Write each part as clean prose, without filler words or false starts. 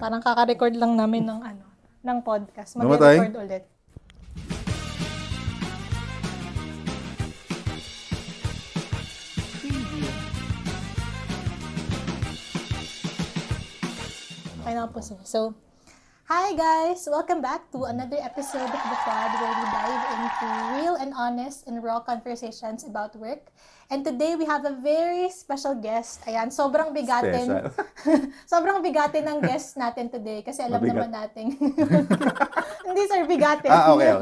Parang kaka-record lang namin ng podcast. Namatay? Mag-record ulit. Okay na po sir. So, hi guys! Welcome back to another episode of the pod where we dive into real and honest and raw conversations about work. And today we have a very special guest. Ayan, sobrang bigatin. Sobrang bigatin ng guest natin today kasi alam naman natin. Hindi sir, bigatin. Okay.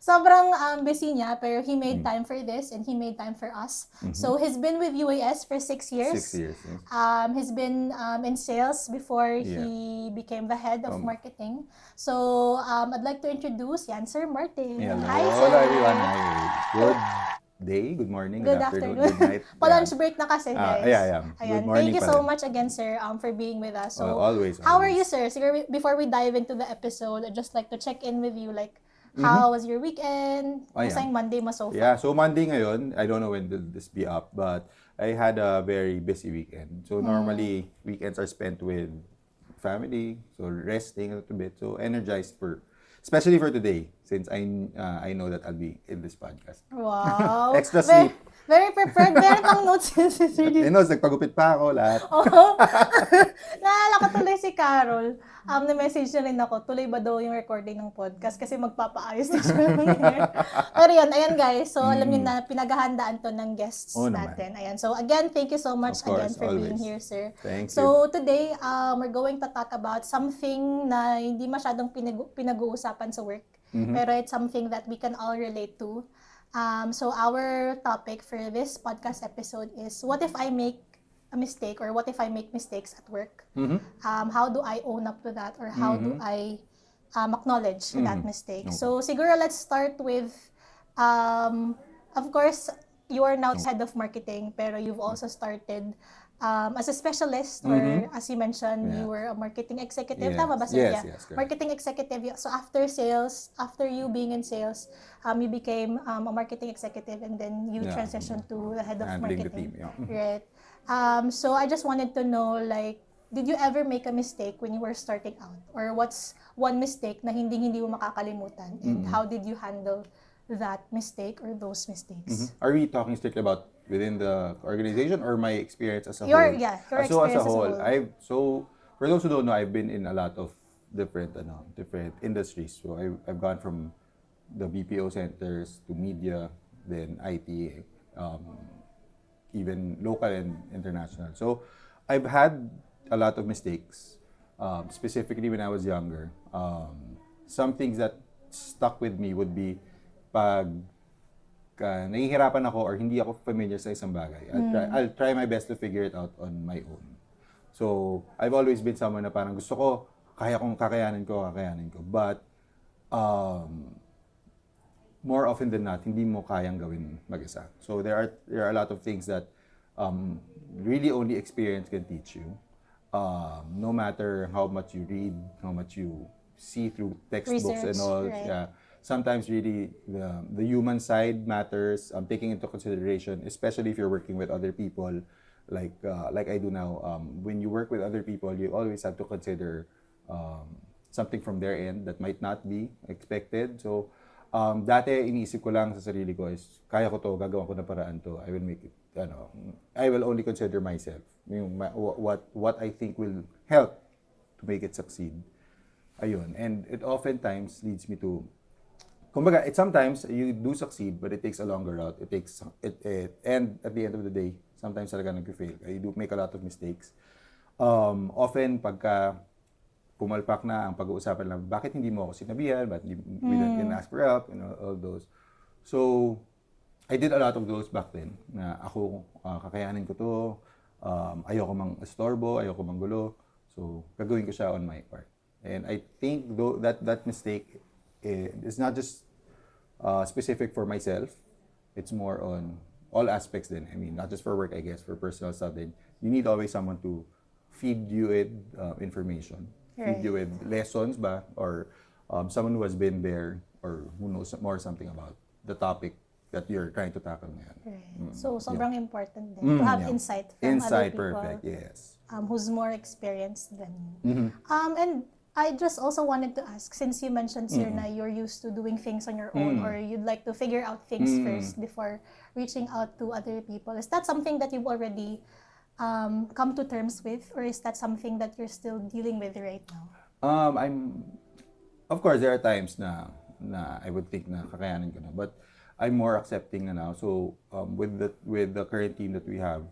Sobrang busy niya pero he made time for this and he made time for us. So he's been with UAS for 6 years. 6 years. Yes. He's been in sales before he became the head of marketing. So I'd like to introduce yan, Sir Martin. Hello. Hi, sir. Hello everyone. Hi. Good day, good morning, good afternoon, good night. Pa-lunch break na kasi, guys. Yeah. Ayan. Good morning. Thank you so much again, sir, for being with us. So, always. How are you, sir? Siguro, before we dive into the episode, I'd just like to check in with you, like, how was your weekend? Masayang Monday mo so far? Yeah, so Monday ngayon, I don't know when will this be up, but I had a very busy weekend. So normally, weekends are spent with family, so resting a little bit, so energized especially for today, since I know that I'll be in this podcast. Wow. Extra sleep. Very prepared. Meron pang notes si Sir. Nagpagupit pa ako lahat. Oo. Naalala ko tuloy si Carol. Na-message na rin ako, tuloy ba daw yung recording ng podcast kasi magpapaayos na siya ng hair. Pero yun, ayan guys. So, alam niyo na, pinaghahandaan to ng guests natin. Ayan. So, again, thank you so much again for being here, sir. Thank you. So, today, we're going to talk about something na hindi masyadong pinag-uusapan sa work. Pero it's something that we can all relate to. So our topic for this podcast episode is, what if I make a mistake, or what if I make mistakes at work? How do I own up to that, or how do I acknowledge that mistake? Okay. So siguro let's start with, of course, you are now head of marketing, pero you've also started as a specialist, or as you mentioned, you were a marketing executive. Yes. Tama ba, sir? Yes, correct. Marketing executive. So after sales, after you being in sales, you became a marketing executive, and then you transitioned to the head of Handling marketing. the team, Right. So I just wanted to know, like, did you ever make a mistake when you were starting out? Or what's one mistake na hindi mo makakalimutan? And how did you handle that mistake or those mistakes? Are we talking strictly about within the organization or my experience as a Your whole? experience as a whole. whole. For those who don't know, I've been in a lot of different industries. So I've gone from the BPO centers to media, then IT, even local and international. So I've had a lot of mistakes, specifically when I was younger. Some things that stuck with me would be pag nahihirapan ako or hindi ako familiar sa isang bagay. I'll try my best to figure it out on my own. So, I've always been someone na parang gusto ko, kakayanin ko. But, more often than not, hindi mo kayang gawin mag-isa. So, there are a lot of things that really only experience can teach you. No matter how much you read, how much you see through textbooks and all. Right. Yeah. Sometimes really the human side matters, taking into consideration, especially if you're working with other people, like I do now. When you work with other people, you always have to consider something from their end that might not be expected. So, dati iniisip ko lang sa sarili ko is, kaya ko to, gagawin ko na paraan to, I will make it, I will only consider myself, what I think will help to make it succeed. Ayun. And it oftentimes leads me to, kumbaga, sometimes you do succeed, but it takes a longer route. And at the end of the day, sometimes talaga nag-fail. You do make a lot of mistakes. Often, pagka pumalpak na ang pag-uusapan lang, bakit hindi mo ako sinabihan? Bakit we didn't ask for help? All those. So, I did a lot of those back then. Na ako, kakayanin ko to. Ayoko mang estorbo, ayoko mang gulo. So, gagawin ko siya on my part. And I think that mistake, it's not just specific for myself. It's more on all aspects then. I mean, not just for work, I guess, for personal stuff. Then you need always someone to feed you with information, feed you with lessons ba, or someone who has been there or who knows more something about the topic that you're trying to tackle ngayon. Right. So, sobrang important din to have insight from other people. Perfect, yes. who's more experienced than Mm-hmm. you. And I just also wanted to ask, since you mentioned, sir, na you're used to doing things on your own, or you'd like to figure out things first before reaching out to other people. Is that something that you've already come to terms with, or is that something that you're still dealing with right now? Of course, there are times na I would think na kakayanin ko na, but I'm more accepting na now. So with the current team that we have,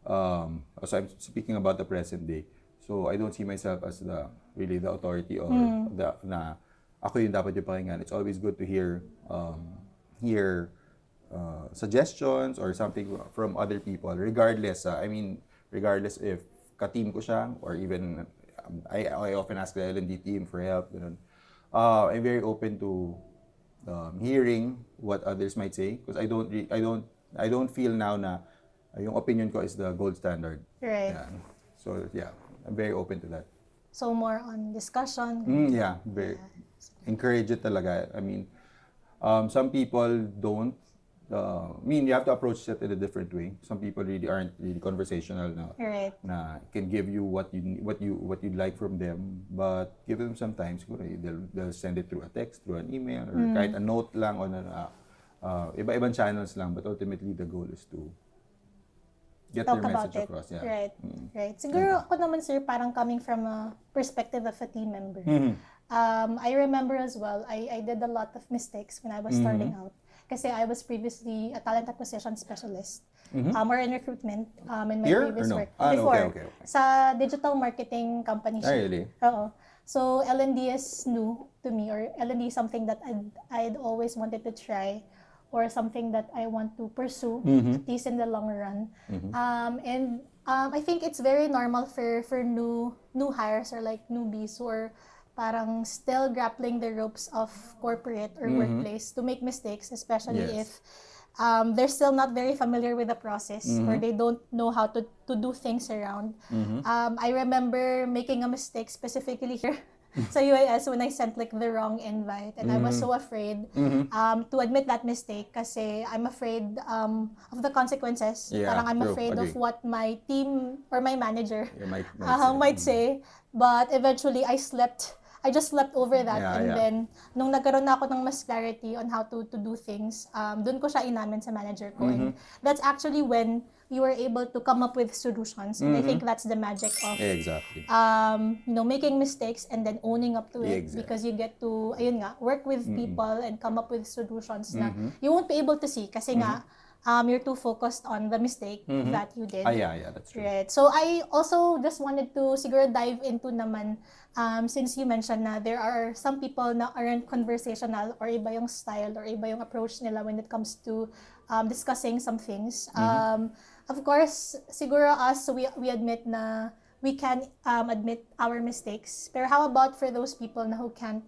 so I'm speaking about the present day. So I don't see myself as really the authority, or na ako yung dapat yung pakinggan. It's always good to hear suggestions or something from other people, regardless. Regardless if ka-team ko siya, or even I often ask the L&D team for help. Ganun. I'm very open to hearing what others might say, because I don't feel now na yung opinion ko is the gold standard. Right. Yeah. So yeah, I'm very open to that. So more on discussion. Yeah, very encourage it talaga. I mean, some people don't. You have to approach it in a different way. Some people really aren't really conversational Right. na can give you what you'd like from them, but give them some time. Siguro they'll send it through a text, through an email, or kahit a note lang on iba-ibang channels lang. But ultimately, the goal is to get Talk their about message it. across. Yeah. Right. Right. Siguro ako naman, sir, parang coming from a perspective of a team member. I remember as well, I did a lot of mistakes when I was starting out. Kasi I was previously a talent acquisition specialist, or in recruitment, in my Here previous or no? work. No, Before, okay. sa digital marketing company siya. Really? Oo. So, L&D is new to me, or L&D is something that I'd always wanted to try, or something that I want to pursue, at least in the long run. I think it's very normal for new hires, or like newbies who are parang still grappling the ropes of corporate or workplace to make mistakes, especially Yes. if they're still not very familiar with the process, or they don't know how to do things around. I remember making a mistake specifically here sa UAS when I sent like the wrong invite, and I was so afraid to admit that mistake, kasi I'm afraid of the consequences. Yeah, Parang I'm true. afraid of Agree. what my team or my manager You might might say. But eventually I just slept over that, Yeah, and yeah. then nung nagkaroon na ako ng mas clarity on how to do things, dun ko siya inamin sa manager ko, and that's actually when we were able to come up with solutions, and I think that's the magic of Exactly. making mistakes and then owning up to it, Exactly. because you get to work with people and come up with solutions na you won't be able to see, kasi nga you're too focused on the mistake that you did. Yeah, that's true. Right. So I also just wanted to siguro dive into naman, since you mentioned na there are some people na aren't conversational, or iba yung style, or iba yung approach nila when it comes to discussing some things. Of course, siguro us, we admit na we can admit our mistakes. Pero how about for those people na who can't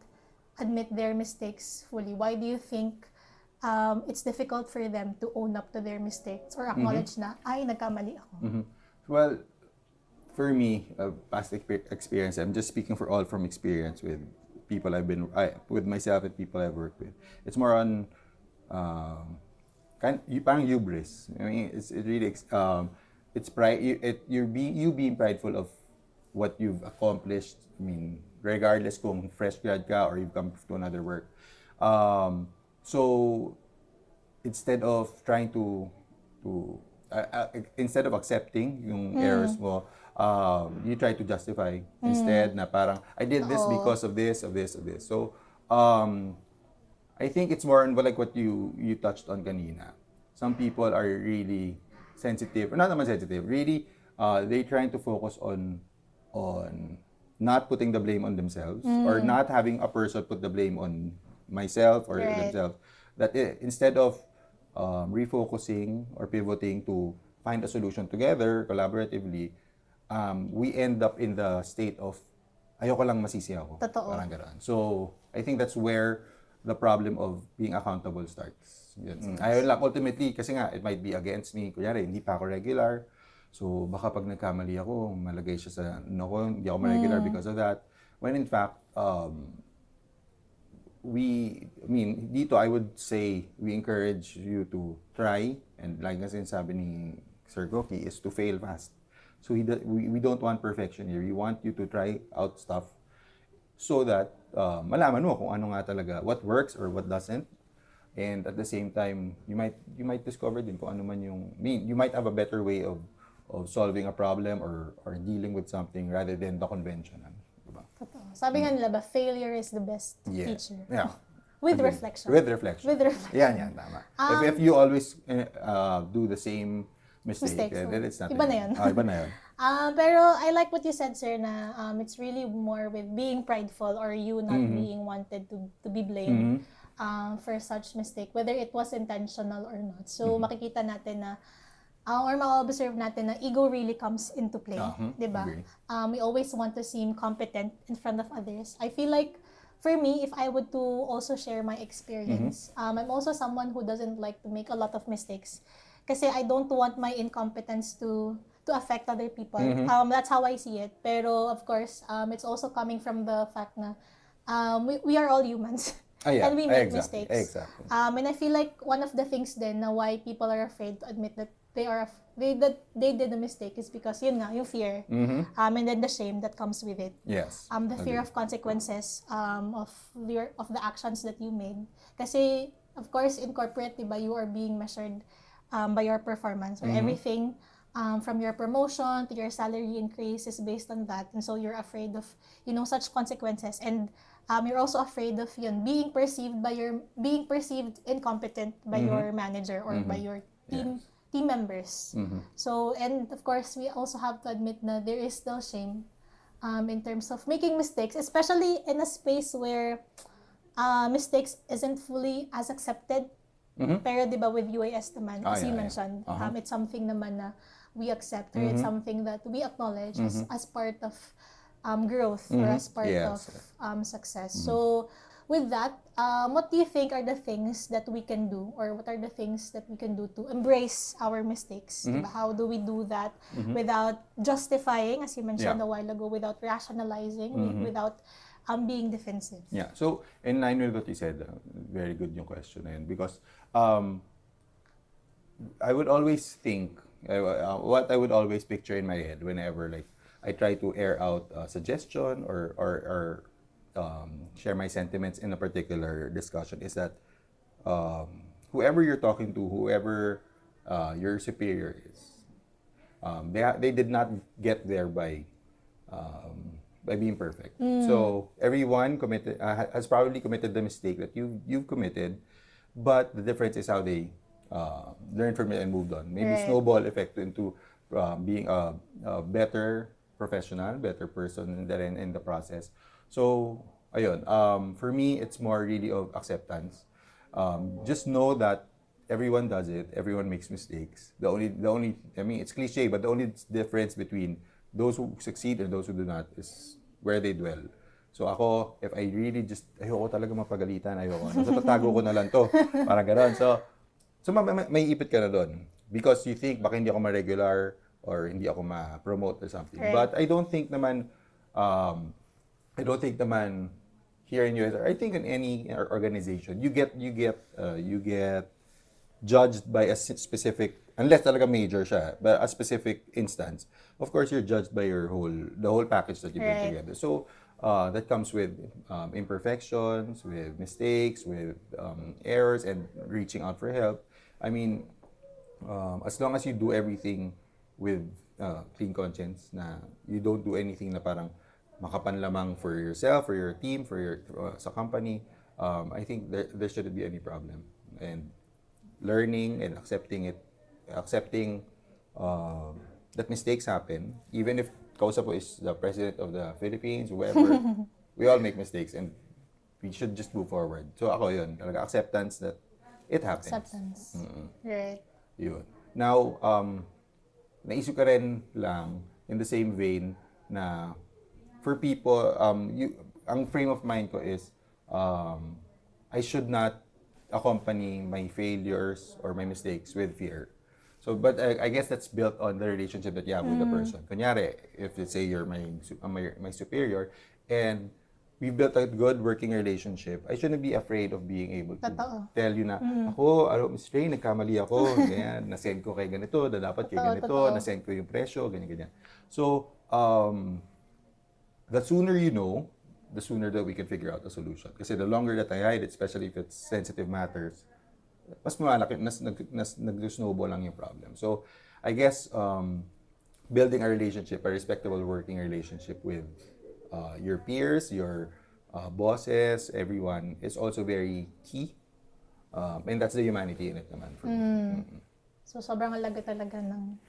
admit their mistakes fully? Why do you think it's difficult for them to own up to their mistakes, or acknowledge na, ay, nagkamali ako? Well, for me, past experience, I'm just speaking from experience with people with myself and people I've worked with. It's more on parang hubris. I mean, it's pride. You being prideful of what you've accomplished. I mean, regardless kung fresh grad ka or you've come to another work. So instead of trying to instead of accepting yung errors mo, you try to justify instead, na parang I did this because of this. So I think it's more on like what you touched on kanina. Some people are really sensitive, or not naman sensitive, really they trying to focus on not putting the blame on themselves, or not having a person put the blame on myself or Right. themselves. That instead of refocusing or pivoting to find a solution together, collaboratively, we end up in the state of ayoko lang masisi ako. Totoo. Parang ganun. So, I think that's where the problem of being accountable starts. Yun. Ayaw lang, ultimately, kasi nga, it might be against me. Kunyari, hindi pa ako regular. So, baka pag nagkamali ako, malagay siya sa, hindi ako regular because of that. When in fact, dito I would say we encourage you to try, and like nga sinasabi ni Sir Goki, is to fail fast. So we don't want perfection here. We want you to try out stuff so that malaman mo kung ano nga talaga, what works or what doesn't. And at the same time, you might discover din kung ano man yung, you might have a better way of solving a problem or dealing with something rather than the conventional. Diba? Totoo. Sabi nga nila ba, failure is the best Yeah. teacher. Yeah. With Agree. reflection. With reflection. With reflection. Yan, tama. If you always do the same mistake, Mistakes, then it's not iba na yun. Iba na yun. Pero I like what you said, sir, na it's really more with being prideful or you not being wanted to be blamed for such mistake, whether it was intentional or not. So, makikita natin na or ma-observe natin na ego really comes into play, di ba? Agree. We always want to seem competent in front of others. I feel like, for me, if I would to also share my experience, I'm also someone who doesn't like to make a lot of mistakes. Kasi I don't want my incompetence to affect other people. That's how I see it. Pero, of course, it's also coming from the fact na we are all humans. Yeah. And we make Exactly. mistakes. Exactly. And I feel like one of the things then na why people are afraid to admit that they did a mistake is because yun nga, yung fear. And then the shame that comes with it. Yes. The fear of consequences of the actions that you made. Kasi, of course, in corporate, diba, you are being measured by your performance. Or everything from your promotion to your salary increase is based on that. And so you're afraid of, such consequences. And you're also afraid of being perceived incompetent by your manager or by your team members. So, and of course, we also have to admit na there is still shame in terms of making mistakes, especially in a space where mistakes isn't fully as accepted. Pero di ba with UAS naman, as you mentioned, it's something naman na we accept or it's something that we acknowledge as part of growth or as part of success. So with that, what do you think are the things that we can do or what are the things that we can do to embrace our mistakes? Diba? How do we do that without justifying, as you mentioned a while ago, without rationalizing, without being defensive? Yeah. So, in line with what you said, very good yung question na yun because I would always think, what I would always picture in my head whenever like I try to air out a suggestion or share my sentiments in a particular discussion is that whoever you're talking to, whoever your superior is, they did not get there by being perfect. So everyone has probably committed the mistake that you've committed, but the difference is how they learned from it and moved on. Maybe snowball effect into being a better professional, better person in the process. So ayun, for me it's more really of acceptance. Just know that everyone does it, everyone makes mistakes. The only I mean it's cliche, but the only difference between those who succeed and those who do not is where they dwell. So ako, if I really ayoko talaga mapagalitan, so tatago ko na lang to. Parang gano'n. So may ipit ka na doon. Because you think, baka hindi ako ma-regular or hindi ako ma-promote or something. Right. But I don't think naman here in US, I think in any organization, you get judged by a specific, unless talaga major siya, but a specific instance. Of course, you're judged by the whole package that you bring together. So that comes with imperfections, with mistakes, with errors, and reaching out for help. I mean, as long as you do everything with clean conscience, na you don't do anything na parang makapanlamang for yourself, for your team, for your sa company, I think there shouldn't be any problem. And learning and accepting that mistakes happen, even if kausap po is the president of the Philippines, whoever, we all make mistakes and we should just move forward. So ako yun, talaga acceptance that it happens. Acceptance. Right. Yun. Now, naisip ka rin lang in the same vein na for people, ang frame of mind ko is I should not accompany my failures or my mistakes with fear. So, but I guess that's built on the relationship that you have with the person. Kunyari, if let's say you're my superior and we built a good working relationship, I shouldn't be afraid of being able to tell you na, Miss Ray, nagkamali ako, ganyan, nasend ko kay ganito, dapat kay ganito, nasend ko yung presyo, ganyan. So, the sooner you know, the sooner that we can figure out a solution. Kasi the longer that I hide it, especially if it's sensitive matters, mas malaki, nag-snowball lang yung problem. So, I guess, building a relationship, a respectable working relationship with your peers, your bosses, everyone, is also very key. And that's the humanity in it naman for me. So, sobrang halaga talaga ng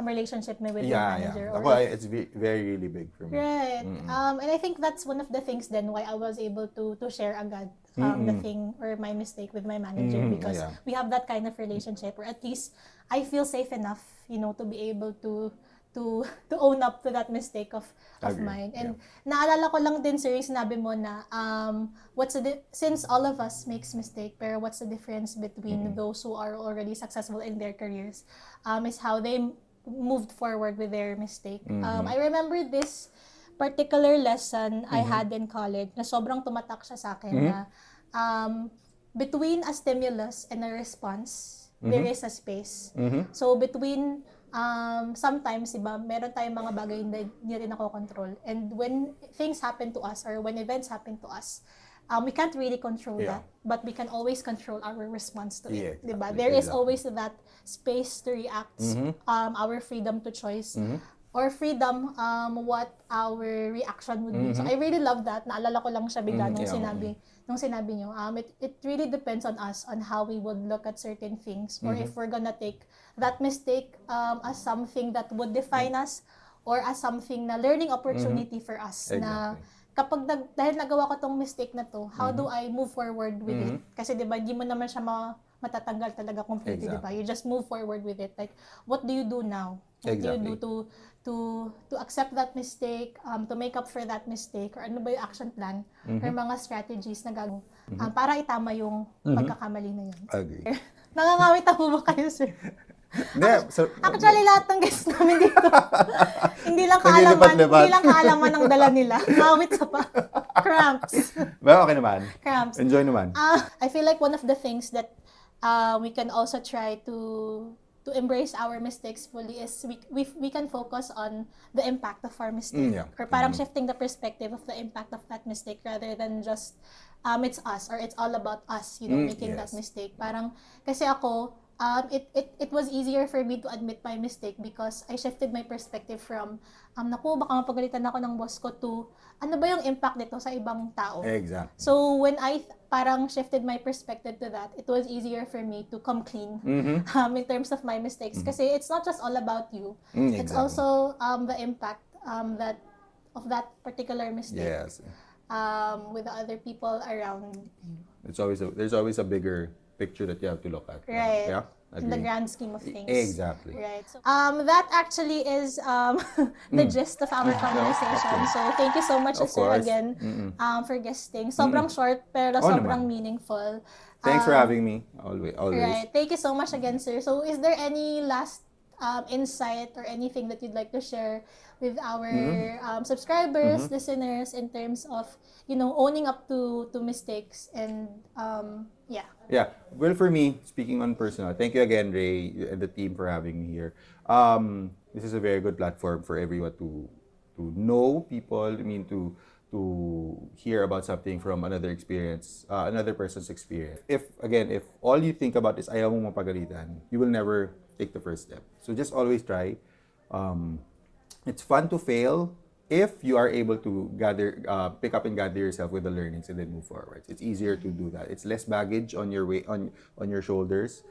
relationship mo with your Yeah, manager. yeah. Or Ako, it's very, really big for me. right. And I think that's one of the things then why I was able to share agad the thing or my mistake with my manager because Yeah. we have that kind of relationship, or at least I feel safe enough, to be able to own up to that mistake of Agree. mine. And naalala ko lang din, sir, yung sinabi mo na since all of us makes mistake, pero what's the difference between those who are already successful in their careers is how they moved forward with their mistake. I remember this particular lesson I had in college na sobrang tumatak siya sa akin na between a stimulus and a response, there is a space. So between sometimes, diba, meron tayong mga bagay na hindi rin nakokontrol. And when things happen to us or when events happen to us, we can't really control that, but we can always control our response to it. Yeah, Diba? exactly. There is always that space to react, our freedom to choice, or freedom what our reaction would be. So I really love that. Naalala ko lang siya bigla nung sinabi niyo. It really depends on us on how we would look at certain things, or if we're gonna take that mistake as something that would define us, or as something na learning opportunity for us. Na kapag dahil nagawa ko tong mistake na to, how do I move forward with it? Kasi 'di ba, di mo naman siya matatanggal talaga completely, 'di ba? You just move forward with it. Like, what do you do now? What do you do to accept that mistake, to make up for that mistake, or ano ba yung action plan or mga strategies na gagawin para itama yung pagkakamali na yun? Agree. Nangangawit ako ba kayo, sir? Actually, lahat ng guests namin dito, hindi lang kaalaman ng dala nila. Ngawit sa cramps. Well, okay naman. Cramps. Enjoy naman. I feel like one of the things that we can also try to embrace our mistakes fully is we can focus on the impact of our mistake. Or parang shifting the perspective of the impact of that mistake rather than just it's us or it's all about us, making that mistake. Parang kasi ako, it was easier for me to admit my mistake because I shifted my perspective from naku, baka mapagalitan ako ng boss ko, to ano ba yung impact nito sa ibang tao. Exactly. So when I parang shifted my perspective to that, it was easier for me to come clean in terms of my mistakes. Kasi it's not just all about you. It's also the impact that of that particular mistake with the other people around you. There's always a bigger picture that you have to look at. Right. Yeah. In the grand scheme of things. Exactly. Right. So, that actually is the gist of our conversation. So, thank you so much, sir, again, for guesting. Sobrang short, pero sobrang meaningful. Thanks for having me. Always. Right. Thank you so much again, sir. So, is there any last insight or anything that you'd like to share with our subscribers, listeners, in terms of, owning up to mistakes and Yeah. Well, for me, speaking on personal, thank you again, Ray, and the team for having me here. This is a very good platform for everyone to know people. I mean, to hear about something from another experience, another person's experience. If all you think about is ayaw mong mapagalitan, you will never take the first step. So just always try. It's fun to fail if you are able to pick up and gather yourself with the learnings and then move forward. It's easier to do that. It's less baggage on your on your shoulders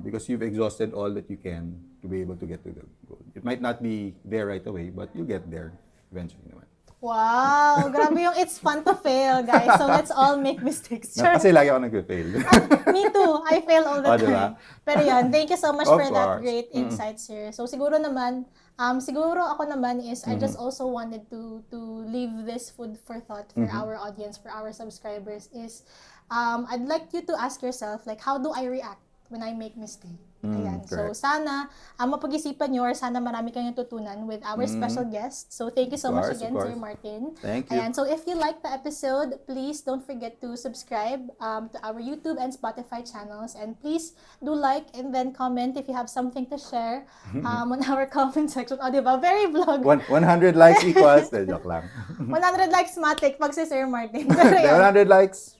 because you've exhausted all that you can to be able to get to the goal. It might not be there right away, but you get there eventually naman. Wow! Grabe yung it's fun to fail, guys. So let's all make mistakes. Sure. Kasi lagi ako nag-fail. Me too. I fail all the time. Diba? Pero yun, thank you so much Of for that course. great insight, sir. So siguro ako naman is I just also wanted to leave this food for thought for our audience, for our subscribers is I'd like you to ask yourself, like, how do I react when I make mistake? Ayan. So, Correct. sana mapag-isipan nyo or sana marami kayong natutunan with our special guest. So, thank you so much Of again, course. Sir Martin. Thank you. Ayan. So, if you like the episode, please don't forget to subscribe to our YouTube and Spotify channels. And please do like and then comment if you have something to share on our comment section. O, diba? Very vlog. 100 likes equals, joke lang. 100 likes matic pag si Sir Martin. Pero yan. 100 likes,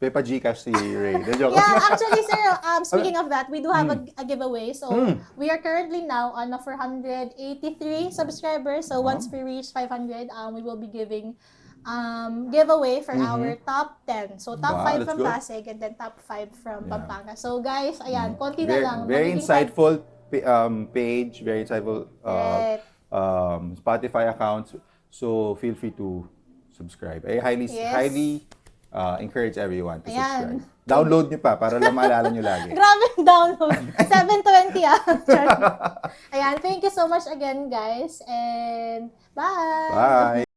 Pepa Gcash si Ray. Joke lang. Yeah, actually, sir, speaking of that, we do have a giveaway. So, we are currently now on 483 subscribers. So, once we reach 500, we will be giving giveaway for our top 10. So, top Wow, 5 that's from good. Pasig and then top 5 from Pampanga. So, guys, ayan, konti na Very, lang. very Magiging insightful page, very insightful Right. Spotify accounts. So feel free to subscribe. I highly Yes. highly encourage everyone to Ayan. subscribe. Download nyo pa para lang maalala nyo lagi. Grabe yung download. 720 Ayan, thank you so much again, guys. And bye! Bye!